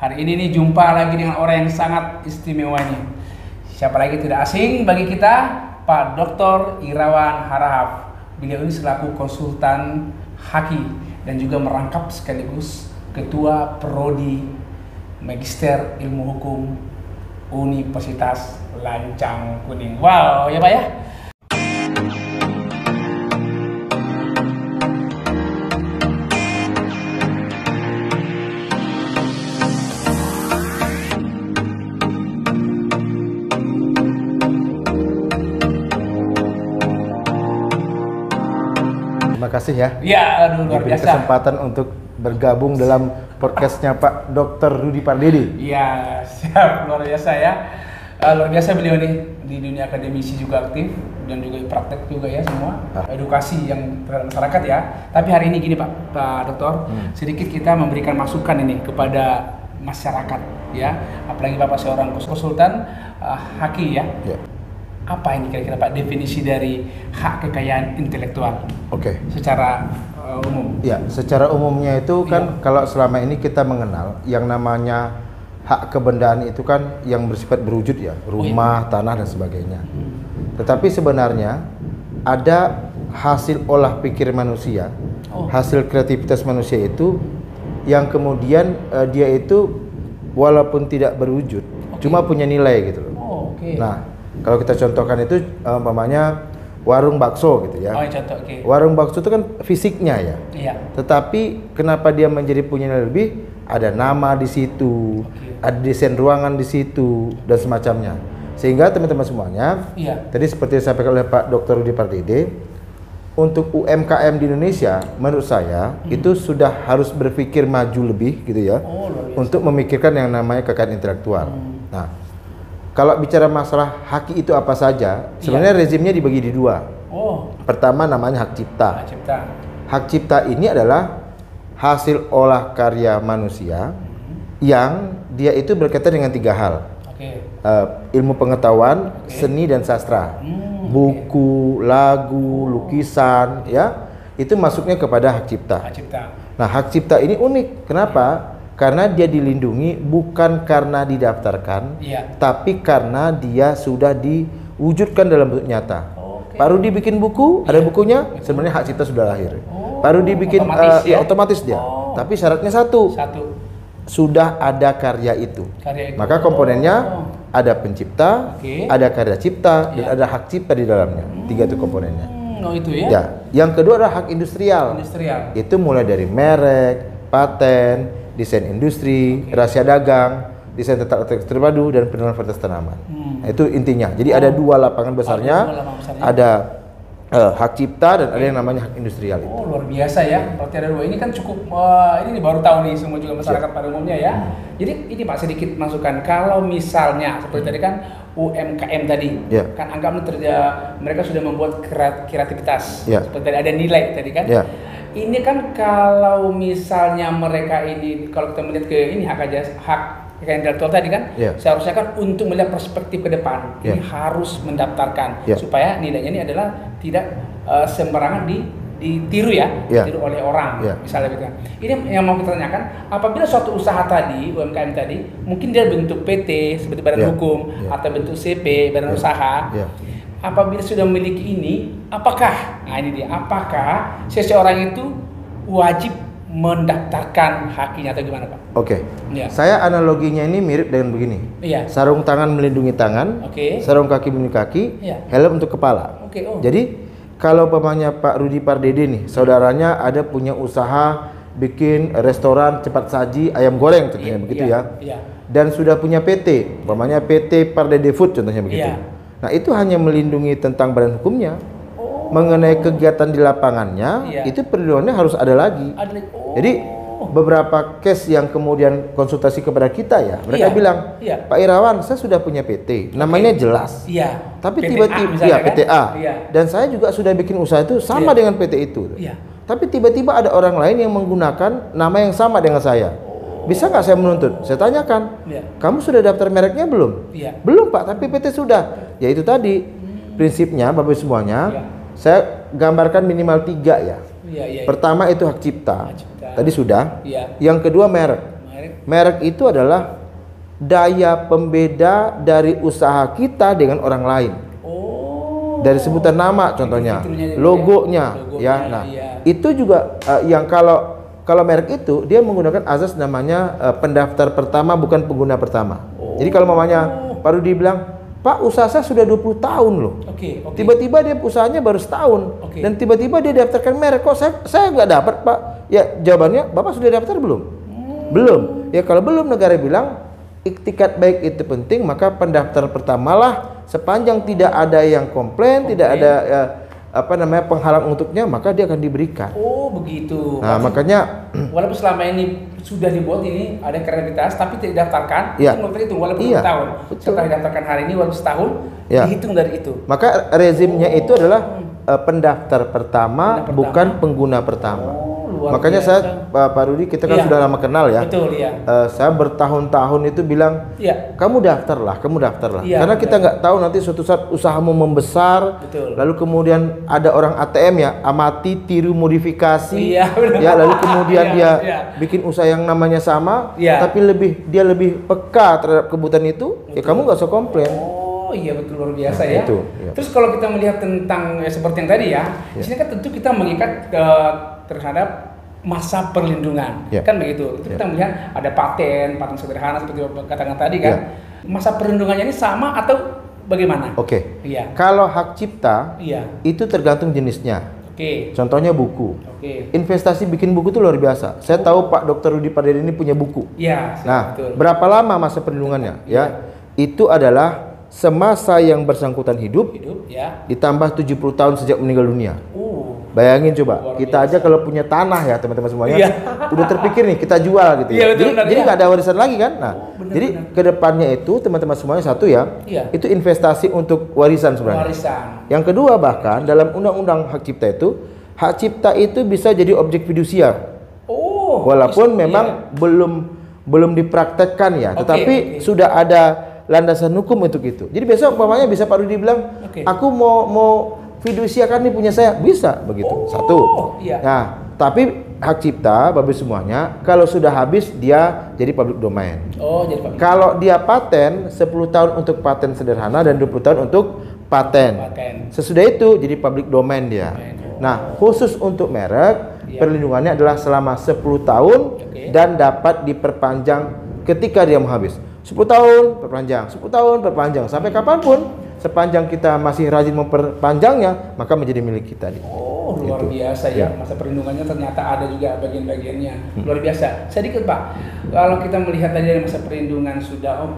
Hari ini nih jumpa lagi dengan orang yang sangat istimewa nih. Siapa lagi tidak asing bagi kita, Pak Dr. Irawan Harahap. Beliau ini selaku konsultan Haki dan juga merangkap sekaligus Ketua Prodi Magister Ilmu Hukum Universitas Lancang Kuning. Wow, ya Pak ya? Terima kasih ya. Iya, aduh luar Diberi biasa. kesempatan untuk bergabung dalam podcastnya Pak Dr. Rudy Pardede. Iya, siap, luar biasa ya. Luar biasa beliau nih di dunia akademisi juga aktif dan juga praktek juga ya semua edukasi yang terhadap masyarakat ya. Tapi hari ini gini Pak Dokter, sedikit kita memberikan masukan ini kepada masyarakat ya. Apalagi Bapak seorang konsultan Haki ya. Apa ini kira-kira Pak definisi dari hak kekayaan intelektual? Oke. Secara umum. Ya, secara umumnya itu kan kalau selama ini kita mengenal yang namanya hak kebendaan itu kan yang bersifat berwujud ya, rumah, tanah dan sebagainya. Tetapi sebenarnya ada hasil olah pikir manusia, hasil kreativitas manusia itu yang kemudian dia itu walaupun tidak berwujud, cuma punya nilai gitu loh. Nah, kalau kita contohkan itu umpamanya warung bakso gitu ya. Contoh, Warung bakso itu kan fisiknya ya. Iya. Tetapi kenapa dia menjadi punya nilai lebih? Ada nama di situ, ada desain ruangan di situ dan semacamnya. Sehingga teman-teman semuanya, tadi seperti yang disampaikan oleh Pak Dr. Rudy Pardede, untuk UMKM di Indonesia, menurut saya itu sudah harus berpikir maju lebih gitu ya, untuk memikirkan yang namanya kekayaan intelektual. Nah, kalau bicara masalah haki itu apa saja, sebenarnya rezimnya dibagi di dua. Pertama namanya hak cipta. Hak cipta ini adalah hasil olah karya manusia yang dia itu berkaitan dengan tiga hal. Ilmu pengetahuan, seni dan sastra. Buku, lagu, lukisan, ya, itu masuknya kepada hak cipta. Nah, hak cipta ini unik. Kenapa? Karena dia dilindungi bukan karena didaftarkan, tapi karena dia sudah diwujudkan dalam bentuk nyata. Pak Rudy bikin buku, ada bukunya, sebenarnya hak cipta sudah lahir. Pak Rudy bikin otomatis dia, tapi syaratnya satu, sudah ada karya itu. Maka komponennya ada pencipta, ada karya cipta, dan ada hak cipta di dalamnya. Tiga itu komponennya. Itu ya. Ya. Yang kedua adalah hak industrial. Itu mulai dari merek, paten, desain industri, rahasia dagang, desain tata teks terpadu, dan penanaman varietas tanaman. Nah, itu intinya. Jadi ada dua lapangan besarnya, ada hak cipta dan ada yang namanya hak industrial. Luar biasa ya. Berarti ada dua. Ini kan cukup, ini baru tahu nih semua juga masyarakat pada umumnya ya. Jadi ini Pak sedikit masukan. Kalau misalnya seperti tadi kan UMKM tadi, kan anggapnya mereka sudah membuat kreativitas. Seperti tadi ada nilai tadi kan. Ini kan kalau misalnya mereka ini, kalau kita melihat ke ini hak kekayaan intelektual tadi kan, seharusnya kan untuk melihat perspektif ke depan, ini harus mendaftarkan supaya nilainya ini adalah tidak sembarangan ditiru ya, ditiru oleh orang, misalnya gitu. Ini yang mau kita tanyakan, apabila suatu usaha tadi, UMKM tadi, mungkin dia bentuk PT seperti badan hukum atau bentuk CP, badan usaha. Apabila sudah memiliki ini, apakah seseorang itu wajib mendaftarkan hakinya atau gimana Pak? Saya analoginya ini mirip dengan begini. Sarung tangan melindungi tangan, sarung kaki melindungi kaki, helm untuk kepala. Jadi kalau umpamanya Pak Rudy Pardede nih, saudaranya ada punya usaha bikin restoran cepat saji ayam goreng contohnya begitu ya. Dan sudah punya PT, umpamanya PT Pardede Food contohnya begitu. Nah, itu hanya melindungi tentang badan hukumnya. Mengenai kegiatan di lapangannya, itu perlindungannya harus ada lagi. Jadi beberapa case yang kemudian konsultasi kepada kita ya, mereka bilang, Pak Irawan, saya sudah punya PT, namanya jelas. Tapi tiba-tiba PTA. Dan saya juga sudah bikin usaha itu sama dengan PT itu. Tapi tiba-tiba ada orang lain yang menggunakan nama yang sama dengan saya. Bisa nggak saya menuntut? Saya tanyakan, kamu sudah daftar mereknya belum? Belum Pak, tapi PT sudah. Ya itu tadi, prinsipnya Bapak semuanya, saya gambarkan minimal 3 ya. Pertama itu hak cipta, tadi sudah. Yang kedua merek. Merek itu adalah daya pembeda dari usaha kita dengan orang lain. Dari sebutan nama contohnya, logonya, ya. Nah, itu juga yang kalau merek itu dia menggunakan azas namanya pendaftar pertama bukan pengguna pertama. Jadi kalau mamanya Pak Rudi bilang, Pak, usaha saya sudah 20 tahun loh. Tiba-tiba dia usahanya baru setahun. Dan tiba-tiba dia daftarkan merek. Kok saya nggak dapat, Pak? Ya, jawabannya, Bapak sudah daftar belum? Belum. Ya, kalau belum, negara bilang iktikat baik itu penting, maka pendaftar pertamalah, sepanjang tidak ada yang komplain, tidak ada penghalang untuknya, maka dia akan diberikan. Oh, begitu. Nah, makanya walaupun selama ini sudah dibuat ini ada kredibilitas tapi tidak didaftarkan, itu belum terhitung walaupun setahun. Setelah didaftarkan hari ini walaupun setahun, dihitung dari itu. Maka rezimnya itu adalah pendaftar pertama, bukan pengguna pertama. Makanya biasa. Pak Rudi, kita kan sudah lama kenal ya. Betul, ya. Saya bertahun-tahun itu bilang, kamu daftarlah. Karena kita nggak tahu nanti suatu saat usahamu membesar, lalu kemudian ada orang ATM ya, amati, tiru, modifikasi, lalu kemudian dia bikin usaha yang namanya sama, tapi dia lebih peka terhadap kebutuhan itu, ya kamu nggak usah komplain. Oh iya, betul, luar biasa ya. Terus kalau kita melihat tentang seperti yang tadi ya, di sini kan tentu kita mengikat terhadap masa perlindungan, kan begitu. Itu kita melihat ada paten sederhana seperti katakan tadi kan. Masa perlindungannya ini sama atau bagaimana? Kalau hak cipta, itu tergantung jenisnya. Contohnya buku. Investasi bikin buku itu luar biasa. Saya tahu Pak Dr. Rudi Pardede ini punya buku. Nah, berapa lama masa perlindungannya? Itu adalah semasa yang bersangkutan hidup ditambah 70 tahun sejak meninggal dunia. Bayangin coba, kita aja kalau punya tanah ya teman-teman semuanya, udah terpikir nih kita jual gitu ya. Jadi nggak ada warisan lagi kan? Nah, jadi kedepannya itu teman-teman semuanya satu itu investasi untuk warisan sebenarnya. Yang kedua, bahkan dalam undang-undang hak cipta itu bisa jadi objek fidusiar. Walaupun memang belum dipraktekkan ya, tetapi sudah ada landasan hukum untuk itu. Jadi besok umpamanya bisa Pak Rudi bilang, aku mau fidusiakan nih punya saya, bisa begitu. Satu. Nah, tapi hak cipta bagi semuanya kalau sudah habis dia jadi public domain. Kalau dia paten 10 tahun untuk paten sederhana dan 20 tahun untuk paten. Sesudah itu jadi public domain dia. Nah, khusus untuk merek perlindungannya adalah selama 10 tahun dan dapat diperpanjang ketika dia mau habis. 10 tahun perpanjang, 10 tahun perpanjang sampai kapanpun. Sepanjang kita masih rajin memperpanjangnya, maka menjadi milik kita. Luar biasa ya. Masa perlindungannya ternyata ada juga bagian-bagiannya. Luar biasa. Sedikit Pak, kalau kita melihat tadi dari masa perlindungan sudah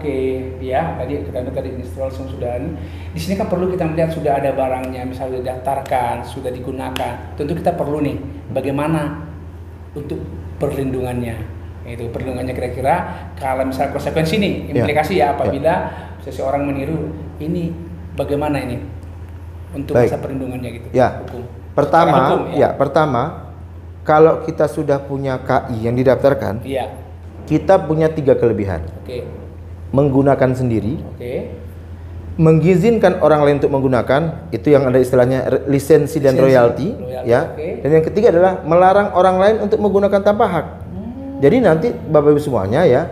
ya, tadi kita install sudah ini. Di sini kan perlu kita melihat sudah ada barangnya, misalnya didaftarkan, sudah digunakan. Tentu kita perlu nih bagaimana untuk perlindungannya. Itu perlindungannya kira-kira kalau misalnya konsekuensi nih, implikasi apabila seseorang meniru ini. Bagaimana ini untuk masa perlindungannya gitu? Hukum. Pertama, kalau kita sudah punya KI yang didaftarkan, kita punya 3 kelebihan. Menggunakan sendiri, mengizinkan orang lain untuk menggunakan, itu yang ada istilahnya lisensi dan royalti, ya. Dan yang ketiga adalah melarang orang lain untuk menggunakan tanpa hak. Jadi nanti Bapak Ibu semuanya ya.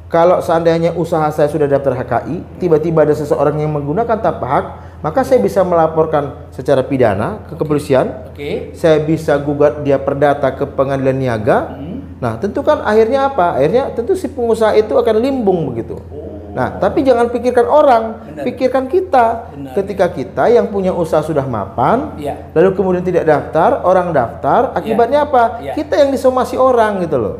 Kalau seandainya usaha saya sudah daftar HKI, tiba-tiba ada seseorang yang menggunakan tanpa hak, maka saya bisa melaporkan secara pidana ke kepolisian. Saya bisa gugat dia perdata ke pengadilan niaga. Nah, tentu kan akhirnya apa? Akhirnya tentu si pengusaha itu akan limbung begitu. Nah, tapi jangan pikirkan orang, pikirkan kita. Ketika kita yang punya usaha sudah mapan, lalu kemudian tidak daftar, orang daftar, akibatnya apa? Kita yang disomasi orang gitu loh.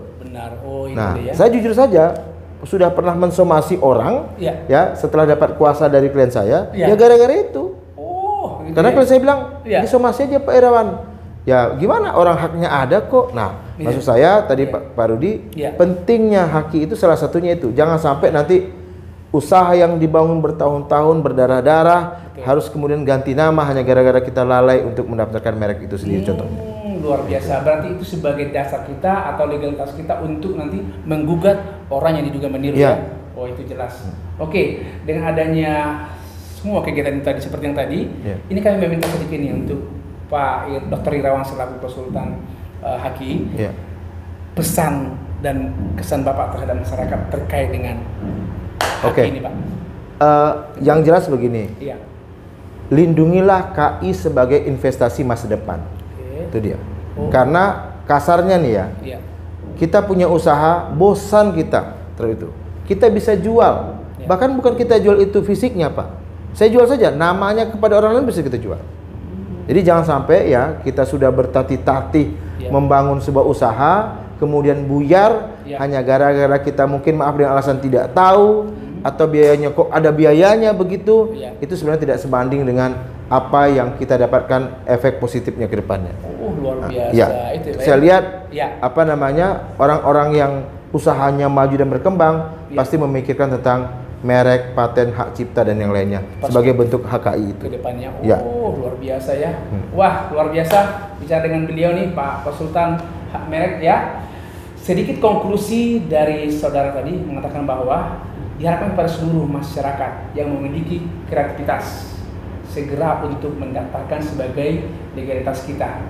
Nah, saya jujur saja sudah pernah mensomasi orang ya setelah dapat kuasa dari klien saya ya gara-gara itu. Karena klien saya bilang disomasi aja Pak Irawan. Ya gimana, orang haknya ada kok. Nah, maksud saya tadi Pak Rudi, pentingnya haki itu salah satunya itu. Jangan sampai nanti usaha yang dibangun bertahun-tahun berdarah-darah harus kemudian ganti nama hanya gara-gara kita lalai untuk mendaftarkan merek itu sendiri contohnya. Luar biasa. Berarti itu sebagai dasar kita atau legalitas kita untuk nanti menggugat orang yang diduga meniru ya. Itu jelas. Dengan adanya semua kegiatan tadi seperti yang tadi, ini kami meminta sedikit nih untuk Pak Dr. Irawan selaku konsultan HKI, pesan dan kesan Bapak terhadap masyarakat terkait dengan ini, Pak. Yang jelas begini. Iya. Lindungilah KI sebagai investasi masa depan. Itu dia. Karena kasarnya nih ya. Iya. Kita punya usaha, bosan kita terus itu. Kita bisa jual. Bahkan bukan kita jual itu fisiknya, Pak. Saya jual saja, namanya kepada orang lain bisa kita jual. Jadi jangan sampai ya kita sudah bertatih-tatih membangun sebuah usaha, kemudian buyar hanya gara-gara kita mungkin maaf dengan alasan tidak tahu atau biayanya kok ada biayanya begitu. Itu sebenarnya tidak sebanding dengan apa yang kita dapatkan efek positifnya ke depannya. Luar biasa. Itu, saya lihat apa namanya orang-orang yang usahanya maju dan berkembang pasti memikirkan tentang merek, paten, hak cipta dan yang lainnya sebagai bentuk HKI itu. Kedepannya, luar biasa ya. Wah, luar biasa bicara dengan beliau nih Pak Konsultan hak merek ya. Sedikit konklusi dari saudara tadi mengatakan bahwa diharapkan kepada seluruh masyarakat yang memiliki kreativitas segera untuk mendaftarkan sebagai legalitas kita,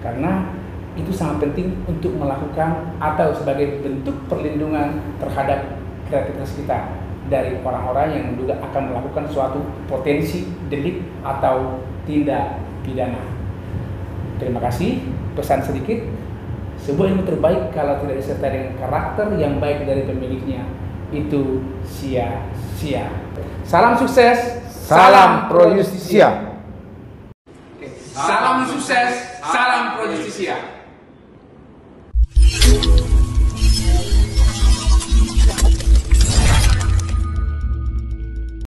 karena itu sangat penting untuk melakukan atau sebagai bentuk perlindungan terhadap kreativitas kita dari orang-orang yang juga akan melakukan suatu potensi delik atau tindak pidana. Terima kasih. Pesan sedikit, sebuah ilmu terbaik kalau tidak disertai dengan karakter yang baik dari pemiliknya itu sia-sia. Salam sukses, salam pro justisia. Salam sukses, salam pro justisia.